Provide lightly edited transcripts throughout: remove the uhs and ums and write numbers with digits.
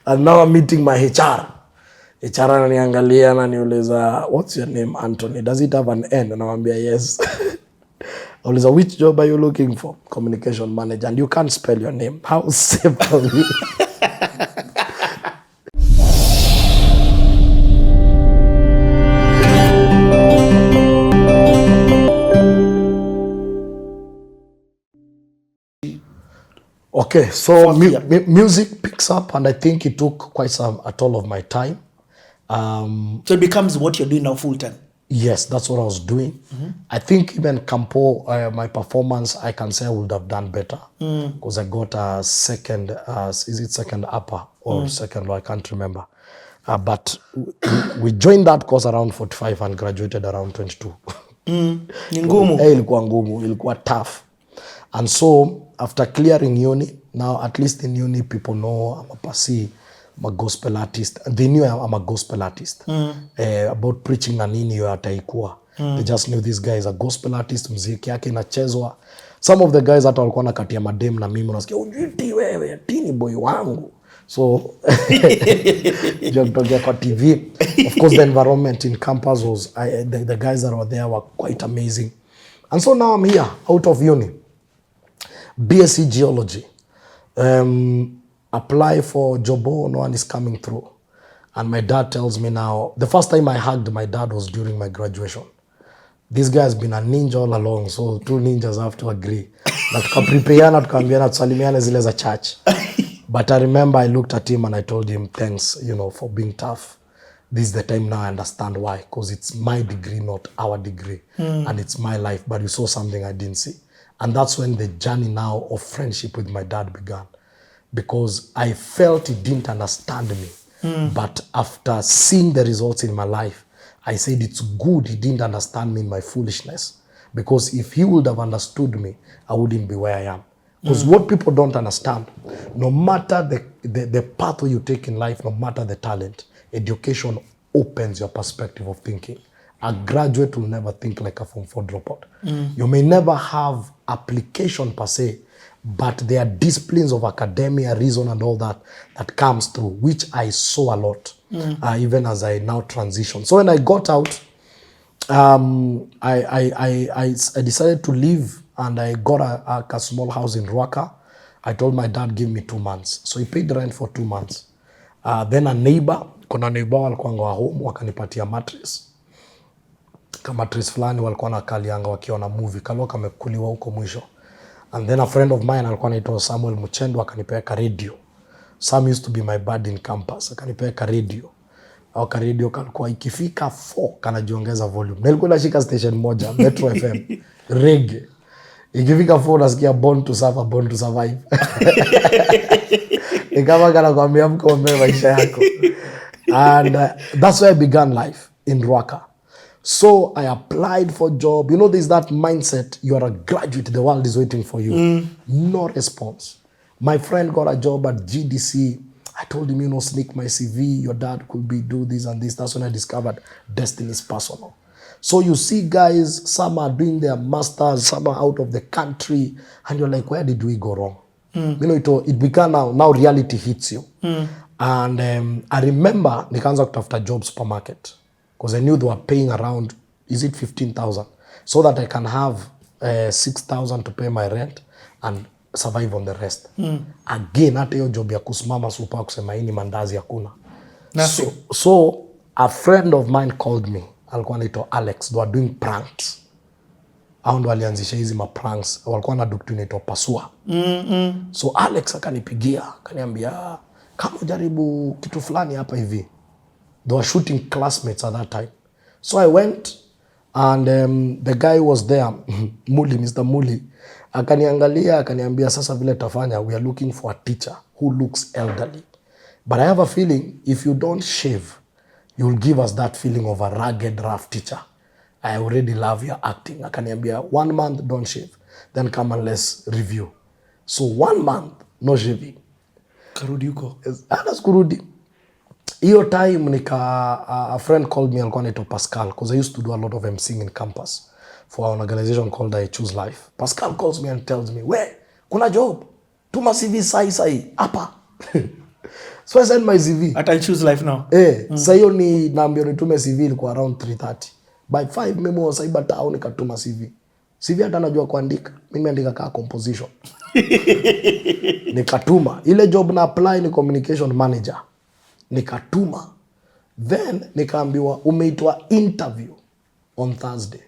And now I'm meeting my HR. HR ananiangalia na niuliza, what's your name, Anthony? Does it have an N? And I'm like, yes. Auliza, which job are you looking for? Communication manager. And you can't spell your name. How simple. Okay, so music picks up, and I think it took quite a toll of my time. So it becomes what you're doing now full time? Yes, that's what I was doing. I think even Campo, my performance, I can say I would have done better. Because I got a second, is it second upper or second lower, I can't remember. But we joined that course around 45 and graduated around 22. Ngumu. Ilikuwa ngumu, ilikuwa tough. And so, after clearing uni, now at least in uni, people know I'm a gospel artist. They knew I'm a gospel artist. About preaching na nini yo ataikuwa. They just knew this guy is a gospel artist, muziki yake inachezwa. Some of the guys hata walikuwa nakatia madem na mimi, unasikia, unjiti wewe, tini boy wangu. So, jokutokea kwa TV. Of course, the environment in campus was, the guys that were there were quite amazing. And so now I'm here, out of uni. BSc geology. Apply for Jobo, no one is coming through. And my dad tells me now, the first time I hugged my dad was during my graduation. This guy has been a ninja all along, so two ninjas have to agree. Na tukaprepareana, tukaambiana tusalimiane zile za church. But I remember I looked at him and I told him, thanks, for being tough. This is the time now I understand why. Because it's my degree, not our degree. And it's my life. But you saw something I didn't see. And that's when the journey now of friendship with my dad began. Because I felt he didn't understand me. But after seeing the results in my life, I said it's good he didn't understand me in my foolishness. Because if he would have understood me, I wouldn't be where I am. Because what people don't understand, no matter the path you take in life, no matter the talent, education opens your perspective of thinking. A graduate will never think like a Form 4 dropout. You may never have application per se, but there are disciplines of academia, reason and all that comes through, which I saw a lot, even as I now transition. So when I got out, I decided to leave, and I got a small house in Ruaka. I told my dad, give me 2 months. So he paid rent for 2 months. Then a neighbor, kuna neighbor walikuwa home, wakanipatia mattress. Kama mattress fulani walikuwa na kalianga wakiona movie. Kaloka kamekuliwa huko mwisho. And then a friend of mine alikuwa anaitwa Samuel Muchendo akanipea radio. Sam used to be my buddy in campus. Akanipea radio. Au radio kalikuwa ikifika 4 kanajiongeza volume. Nilikuwa nashika station moja, Metro FM, reggae. Ikifika 4 nasikia born to suffer, born to survive. Nikama kana kuambia mkombe maisha yako. And that's where I began life in Ruaka. So I applied for a job. There's that mindset. You are a graduate. The world is waiting for you. No response. My friend got a job at GDC. I told him, sneak my CV. Your dad could do this and this. That's when I discovered destiny is personal. So you see guys, some are doing their masters, some are out of the country. And you're like, where did we go wrong? It began now reality hits you. And I remember nikaanza kutafuta job supermarket. Because I knew they were paying around, is it 15,000? So that I can have 6,000 to pay my rent and survive on the rest. Again, hata hiyo job ya kusimama supa kusema hii ni mandazi hakuna. So a friend of mine called me. Alikuwa anaitwa Alex. They were doing pranks. Hao ndo walianzisha hizi pranks. Walikuwa na doctor inaitwa Pasua. So Alex akanipigia, akaniambia, kama jaribu kitu fulani hapa hivi. They were shooting classmates at that time. So I went, and the guy was there, Muli, Mr. Muli. Akaniangalia, akaniambia, sasa vile tafanya, we are looking for a teacher who looks elderly. But I have a feeling, if you don't shave, you'll give us that feeling of a rugged, rough teacher. I already love your acting. Akaniambia, 1 month, don't shave. Then come and let's review. So 1 month, no shaving. Karudi huko. Anas kurudi. Hiyo time a friend called me, alikuwa anaitwa Pascal, because I used to do a lot of emceeing in campus for an organization called I Choose Life. Pascal calls me and tells me, we, kuna job, tuma CV sai hapa. So I sent my CV. At I choose life now. Sasa hiyo ni naambia nitume CV ilikuwa around 3:30. By 5 mimi was cyber town nikatuma CV. CV hata najua kuandika. Mimi andika kama composition. Nikatuma. Ile job na apply ni communication manager. Nikatuma. Then nikaambiwa umeitwa interview on Thursday.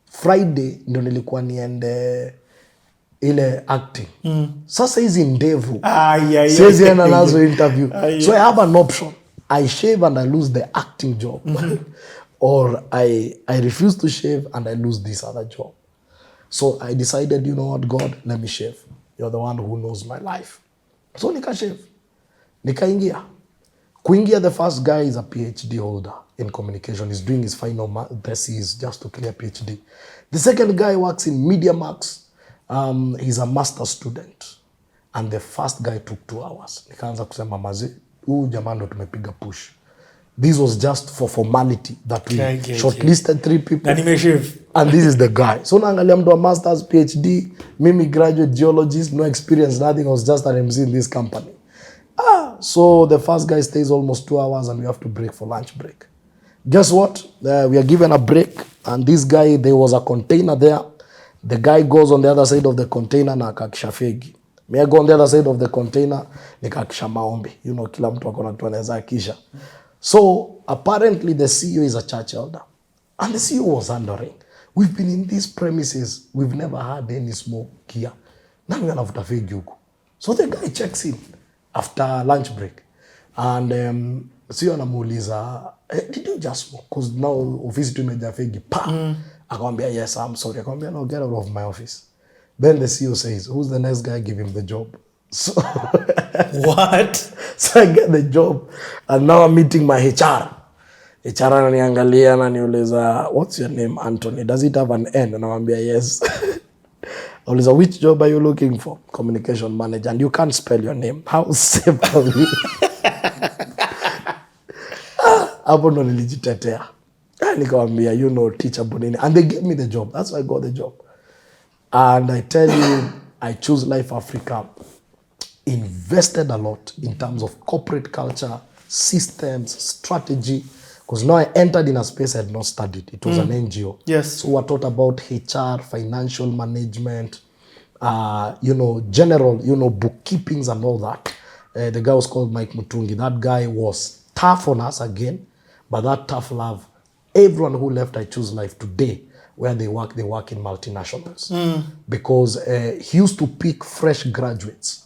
Friday ndio nilikuwa niende ile acting. Sasa hizi ndevu. Siwezi enda nazo interview. So I have an option. I shave and I lose the acting job. Or I refuse to shave and I lose this other job. So I decided, you know what, God, let me shave. You're the one who knows my life. So nika shave. Nikaingia. Kuingia, the first guy is a PhD holder in communication. He's doing his final thesis just to clear PhD. The second guy works in Media Max. He's a master student. And the first guy took 2 hours. Nikaanza kusema maze, huu jamaa ndo tumepiga push. This was just for formality that we shortlisted 3 people. And this is the guy. So naangalia mtu wa masters, PhD, mimi graduate geologist, no experience, nothing. I was just an MC in this company. So the first guy stays almost 2 hours and we have to break for lunch break. Guess what? We are given a break and this guy, there was a container there. The guy goes on the other side of the container na akakisha fegi. Me I go on the other side of the container nikakisha maombi. You know, kila mtu akona kitu anaweza akisha. So apparently the CEO is a church elder. And the CEO was wondering, we've been in these premises, we've never had any smoke here. Now we're gonna fegi huku. So the guy checks in after lunch break. And CEO anamuuliza, did you just smoke? Because now office tu imejaa fegi. Akamwambia, yes, I'm sorry. Akamwambia, no, get out of my office. Then the CEO says, who's the next guy? Give him the job. So what? So I get the job and now I'm meeting my HR. HR ananiangalia na niuliza, what's your name, Anthony? Does it have an N? And I'm yes. Uliza, which job are you looking for? Communication manager. And you can't spell your name. How safe are you? Hapo ndo nilijitetea. Nikamwambia, you know, teacher bonini. And they gave me the job. That's why I got the job. And I tell you, I choose Life Africa. Invested a lot in terms of corporate culture, systems, strategy. Because now I entered in a space I had not studied. It was an NGO. Yes. So we taught about HR, financial management, you know, general, you know, bookkeepings and all that. The guy was called Mike Mutungi. That guy was tough on us again, but that tough love. Everyone who left I Choose Life today, where they work in multinationals. Because he used to pick fresh graduates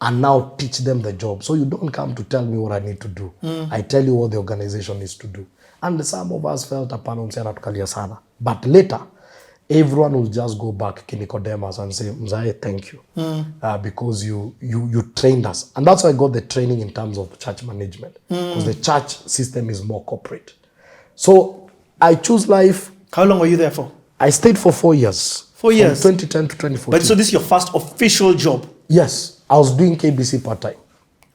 and now teach them the job. So you don't come to tell me what I need to do. I tell you what the organization needs to do. And some of us felt apana msena tukalia sana. But later, everyone will just go back to Nicodemus and say, Mzae, thank you. Because you trained us. And that's why I got the training in terms of church management. Because the church system is more corporate. So I Choose Life. How long were you there for? I stayed for 4 years. 4 years? From 2010 to 2014. But so this is your first official job? Yes. I was doing KBC part-time.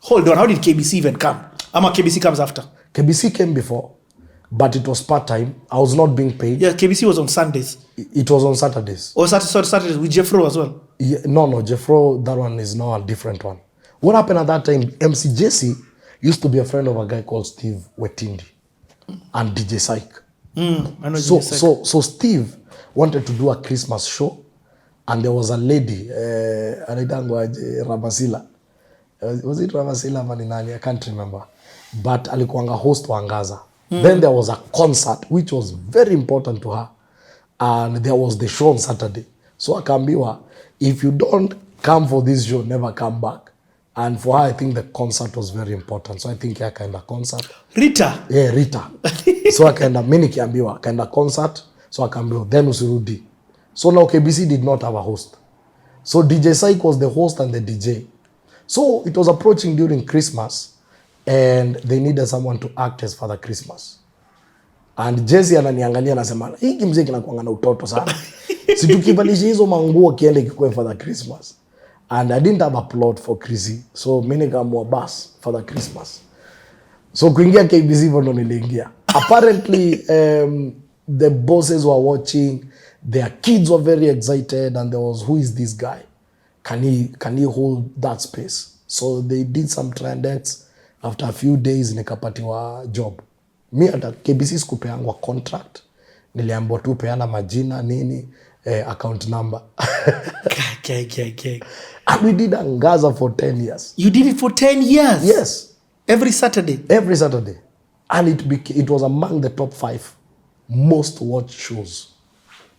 Hold on, how did KBC even come? KBC comes after? KBC came before, but it was part-time. I was not being paid. Yeah, KBC was on Sundays. It was on Saturdays. Oh, Saturdays with Jeffro as well? Yeah, no, Jeffro, that one is now a different one. What happened at that time, MC Jesse used to be a friend of a guy called Steve Wetindi and DJ Syke. I know DJ Syke. So Steve wanted to do a Christmas show. And there was a lady, anaitangwa Ramasila. Was it Ramasila Maninani? I can't remember. But alikuanga host wa Angaza. Then there was a concert, which was very important to her. And there was the show on Saturday. So akaambiwa, if you don't come for this show, never come back. And for her, I think the concert was very important. So I think akaenda concert. Rita? Yeah, Rita. So akaenda, mimi nikiambiwa, akaenda concert. So akaambiwa, then usirudi. So now KBC did not have a host. So DJ Syke was the host and the DJ. So it was approaching during Christmas and they needed someone to act as Father Christmas. And Jesse ananiangalia anasema, hiki mzee kinakuanga na utoto sana. Si tukivalisha hizo manguo kiende kikuwe Father Christmas. And I didn't have a plot for Chrissy. So mimi nikaamua bas Father Christmas. So kuingia KBC hivyo ndo niliingia. Apparently the bosses were watching. Their kids were very excited and there was, who is this guy? Can he hold that space? So they did some Trandex. After a few days nikapatiwa job. Mi hata KBC sikupeangwa contract. Niliambiwa tu peana majina nini, account number. And we did Angaza for 10 years. You did it for 10 years? Yes. Every Saturday? Every Saturday. And it was among the top 5 most watched shows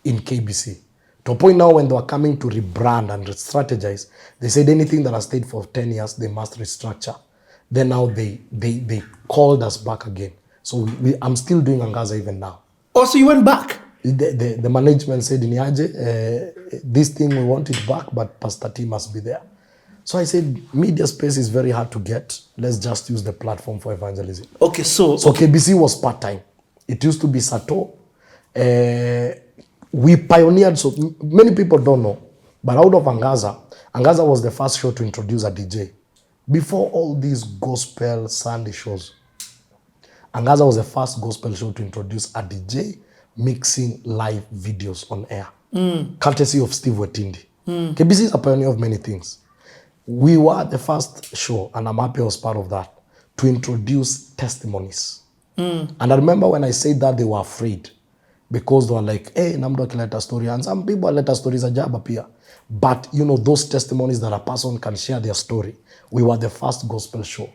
in KBC. To a point now when they were coming to rebrand and strategize, they said anything that has stayed for 10 years, they must restructure. Then now they called us back again. So I'm still doing Angaza even now. Oh, so you went back? The management said, Niaje, this thing, we want it back, but Pastor T must be there. So I said, media space is very hard to get. Let's just use the platform for evangelism. Okay, so KBC was part-time. It used to be Sato. We pioneered, so many people don't know, but out of Angaza was the first show to introduce a DJ. Before all these gospel Sunday shows, Angaza was the first gospel show to introduce a DJ mixing live videos on air, courtesy of Steve Wetindi. KBC is a pioneer of many things. We were the first show, and I'm happy I was part of that, to introduce testimonies. And I remember when I said that, they were afraid, because they were like, hey, namdo akileta story. And some people let stories ajaba pia. But, you know, those testimonies that a person can share their story. We were the first gospel show.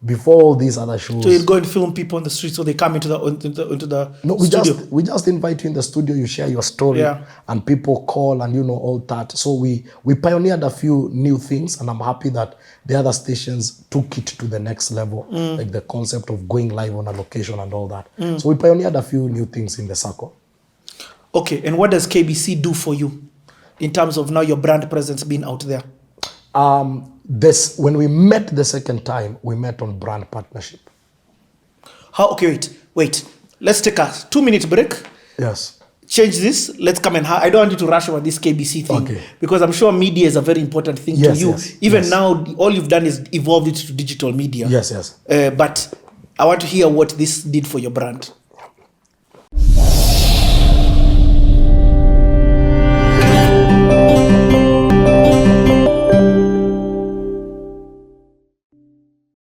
Before all these other shows. So you'd go and film people on the street so they come into the no, studio? We just invite you in the studio, you share your story, and people call and, you know, all that. So we pioneered a few new things, and I'm happy that the other stations took it to the next level, like the concept of going live on a location and all that. So we pioneered a few new things in the circle. Okay, and what does KBC do for you in terms of now your brand presence being out there? When we met the second time, we met on brand partnership. How? Okay, wait. Let's take a 2-minute break. Yes. Change this. Let's come and I don't want you to rush over this KBC thing. Okay. Because I'm sure media is a very important thing to you. Even now, all you've done is evolved it to digital media. Yes. But I want to hear what this did for your brand.